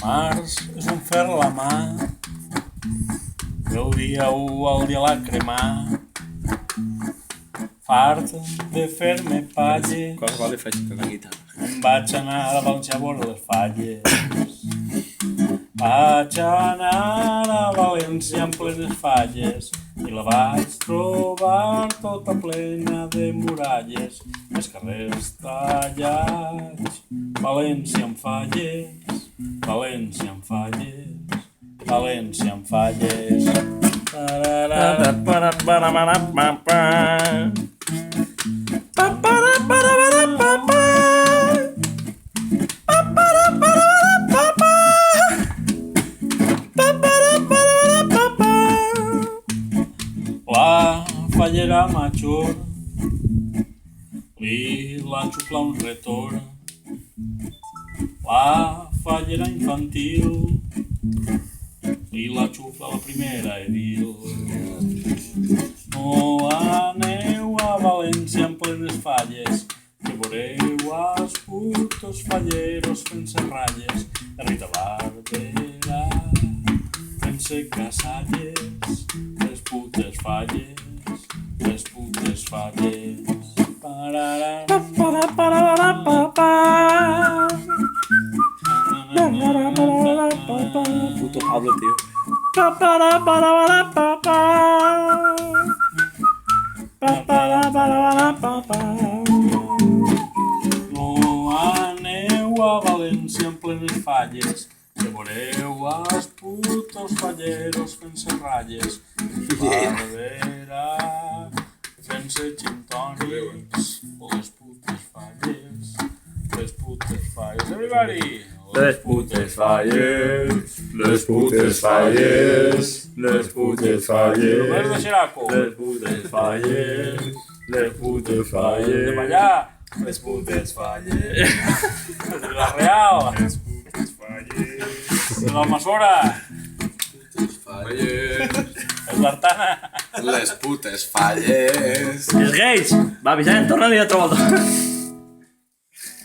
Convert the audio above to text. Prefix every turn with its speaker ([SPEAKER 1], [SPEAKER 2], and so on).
[SPEAKER 1] Març és un fer a la mà, del dia 1 al dia la cremar. Fart de fer-me palles,
[SPEAKER 2] Cosa vale fresca la guitarra?
[SPEAKER 1] em vaig anar a València a veure les falles. Vaig anar a València en plenes falles i la vaig trobar tota plena de muralles. Els carrers tallats, València en falles, València en falles, València en falles. La fallera major li la xucla un retorn. La fallera infantil li la xucla la primera edil. No aneu a València en plenes falles, que veureu els putos falleros fent-se ratlles. De Rita Barberà fent-se casalles, les putes falles, les putes falles.
[SPEAKER 2] Puto Pablo, tío.
[SPEAKER 1] No aneu a València en plenes falles, que veureu els putos falleros fent-se ratlles. Barberà fent-se gintònics, les putes falles, les putes falles. Everybody!
[SPEAKER 2] Les putes falles, les putes falles, les putes falles,
[SPEAKER 1] Robert de Xeraco.
[SPEAKER 2] les putes falles, les putes
[SPEAKER 1] De
[SPEAKER 2] falles,
[SPEAKER 1] Mallà.
[SPEAKER 2] les putes falles,
[SPEAKER 1] De la Real.
[SPEAKER 2] les putes falles,
[SPEAKER 1] De l'Almassora.
[SPEAKER 3] Falles,
[SPEAKER 1] De l'Artana.
[SPEAKER 3] les putes falles.
[SPEAKER 2] els gais! Va, Vicent, torna-li altra volta.